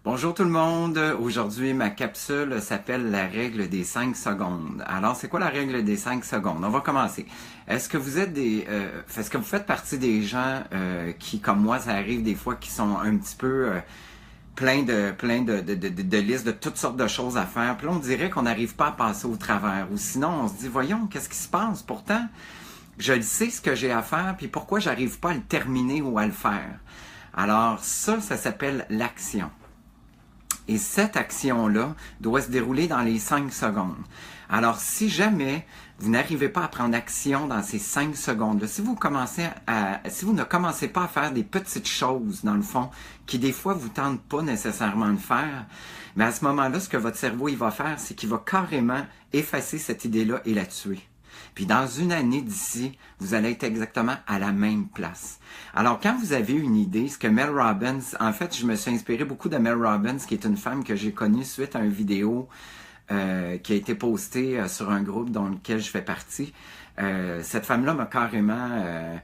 Bonjour tout le monde. Aujourd'hui, ma capsule s'appelle la règle des 5 secondes. Alors, c'est quoi la règle des 5 secondes? On va commencer. Est-ce que vous êtes est-ce que vous faites partie des gens qui, comme moi, ça arrive des fois, qui sont un petit peu plein de listes de toutes sortes de choses à faire. Puis là, on dirait qu'on n'arrive pas à passer au travers. Ou sinon, on se dit, voyons, qu'est-ce qui se passe? Pourtant, je le sais ce que j'ai à faire, puis pourquoi j'arrive pas à le terminer ou à le faire? Alors, ça s'appelle l'action. Et cette action-là doit se dérouler dans les 5 secondes. Alors, si jamais vous n'arrivez pas à prendre action dans ces 5 secondes-là, si vous ne commencez pas à faire des petites choses, dans le fond, qui des fois vous tentent pas nécessairement de faire, mais à ce moment-là, ce que votre cerveau il va faire, c'est qu'il va carrément effacer cette idée-là et la tuer. Puis dans une année d'ici, vous allez être exactement à la même place. Alors quand vous avez une idée, ce que Mel Robbins, en fait, je me suis inspiré beaucoup de Mel Robbins, qui est une femme que j'ai connue suite à une vidéo qui a été postée sur un groupe dans lequel je fais partie. Cette femme-là m'a carrément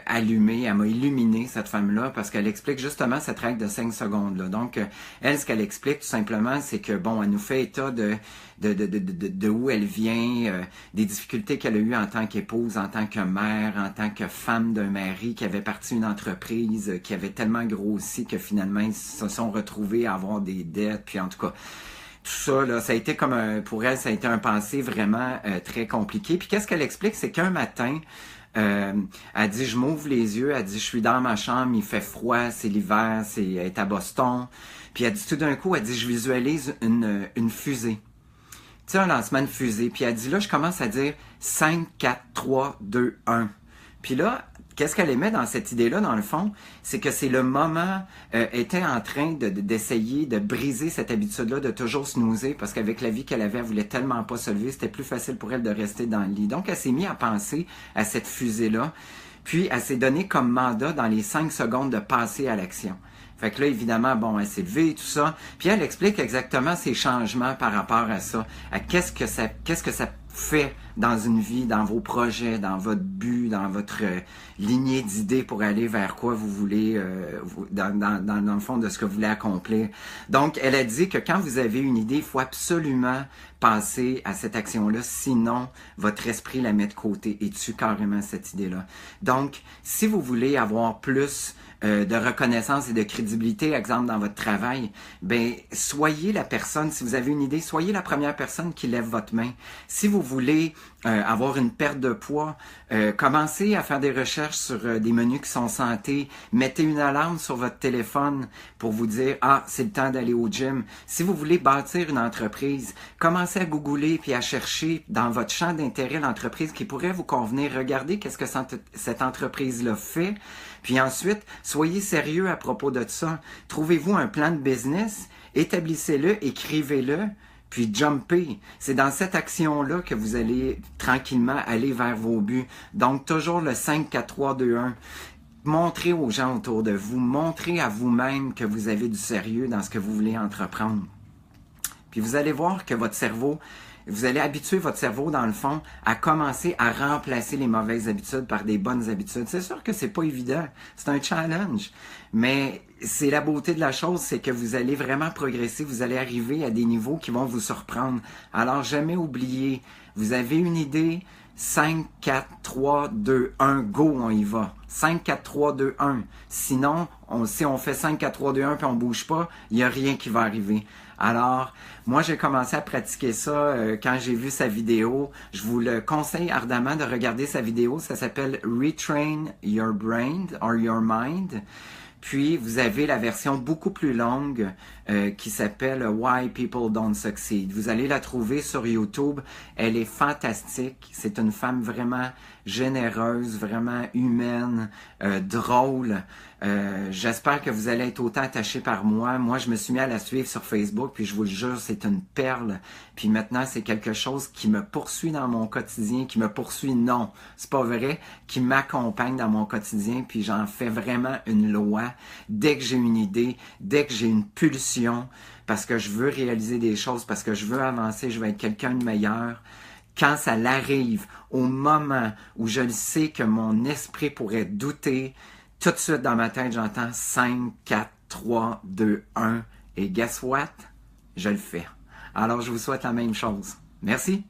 allumé, elle m'a illuminé, cette femme-là, parce qu'elle explique justement cette règle de 5 secondes-là. Donc, elle, ce qu'elle explique tout simplement, c'est que, bon, elle nous fait état de où elle vient, des difficultés qu'elle a eues en tant qu'épouse, en tant que mère, en tant que femme d'un mari qui avait parti une entreprise, qui avait tellement grossi que finalement, ils se sont retrouvés à avoir des dettes, puis en tout cas, tout ça, là, ça a été comme pour elle, ça a été un passé vraiment très compliqué. Puis qu'est-ce qu'elle explique, c'est qu'un matin, elle dit, je m'ouvre les yeux, elle dit, je suis dans ma chambre, il fait froid, c'est l'hiver, elle est à Boston. Puis elle dit, tout d'un coup, elle dit, je visualise une fusée. Tu sais, un lancement de fusée. Puis elle dit, là, je commence à dire 5, 4, 3, 2, 1. Puis là, qu'est-ce qu'elle émet dans cette idée-là, dans le fond? C'est que c'est le moment était en train d'essayer de briser cette habitude-là de toujours snoozer, parce qu'avec la vie qu'elle avait, elle voulait tellement pas se lever, c'était plus facile pour elle de rester dans le lit. Donc, elle s'est mise à penser à cette fusée-là, puis elle s'est donné comme mandat dans les 5 secondes de passer à l'action. Fait que là, évidemment, bon, elle s'est levée et tout ça. Puis elle explique exactement ses changements par rapport à ça. À qu'est-ce que ça fait dans une vie, dans vos projets, dans votre but, dans votre lignée d'idées pour aller vers quoi vous voulez, dans le fond de ce que vous voulez accomplir. Donc, elle a dit que quand vous avez une idée, il faut absolument passer à cette action-là, sinon votre esprit la met de côté et tue carrément cette idée-là. Donc, si vous voulez avoir plus de reconnaissance et de crédibilité, exemple dans votre travail, ben soyez la personne, si vous avez une idée, soyez la première personne qui lève votre main. Si vous voulez avoir une perte de poids, commencez à faire des recherches sur des menus qui sont santé, mettez une alarme sur votre téléphone pour vous dire « Ah, c'est le temps d'aller au gym ». Si vous voulez bâtir une entreprise, commencez à googler puis à chercher dans votre champ d'intérêt l'entreprise qui pourrait vous convenir. Regardez qu'est-ce que cette entreprise-là fait. Puis ensuite, soyez sérieux à propos de ça. Trouvez-vous un plan de business, établissez-le, écrivez-le, puis jumpez. C'est dans cette action-là que vous allez tranquillement aller vers vos buts. Donc, toujours le 5, 4, 3, 2, 1. Montrez aux gens autour de vous, montrez à vous-même que vous avez du sérieux dans ce que vous voulez entreprendre. Puis vous allez voir que votre cerveau, vous allez habituer votre cerveau, dans le fond, à commencer à remplacer les mauvaises habitudes par des bonnes habitudes. C'est sûr que c'est pas évident, c'est un challenge, mais c'est la beauté de la chose, c'est que vous allez vraiment progresser, vous allez arriver à des niveaux qui vont vous surprendre. Alors, jamais oublier, vous avez une idée, 5, 4, 3, 2, 1, go, on y va. 5, 4, 3, 2, 1. Sinon, si on fait 5, 4, 3, 2, 1 puis on bouge pas, il n'y a rien qui va arriver. Alors, moi, j'ai commencé à pratiquer ça quand j'ai vu sa vidéo. Je vous le conseille ardemment de regarder sa vidéo. Ça s'appelle Retrain Your Brain or Your Mind. Puis, vous avez la version beaucoup plus longue qui s'appelle Why People Don't Succeed. Vous allez la trouver sur YouTube. Elle est fantastique. C'est une femme vraiment généreuse, vraiment humaine, drôle. J'espère que vous allez être autant attachés par moi. Moi, je me suis mis à la suivre sur Facebook, puis je vous le jure, c'est une perle. Puis maintenant, c'est quelque chose qui me poursuit dans mon quotidien, qui me poursuit, non, c'est pas vrai, qui m'accompagne dans mon quotidien, puis j'en fais vraiment une loi. Dès que j'ai une idée, dès que j'ai une pulsion, parce que je veux réaliser des choses, parce que je veux avancer, je veux être quelqu'un de meilleur, quand ça l'arrive, au moment où je le sais que mon esprit pourrait douter, tout de suite dans ma tête, j'entends 5, 4, 3, 2, 1, et guess what? Je le fais. Alors, je vous souhaite la même chose. Merci.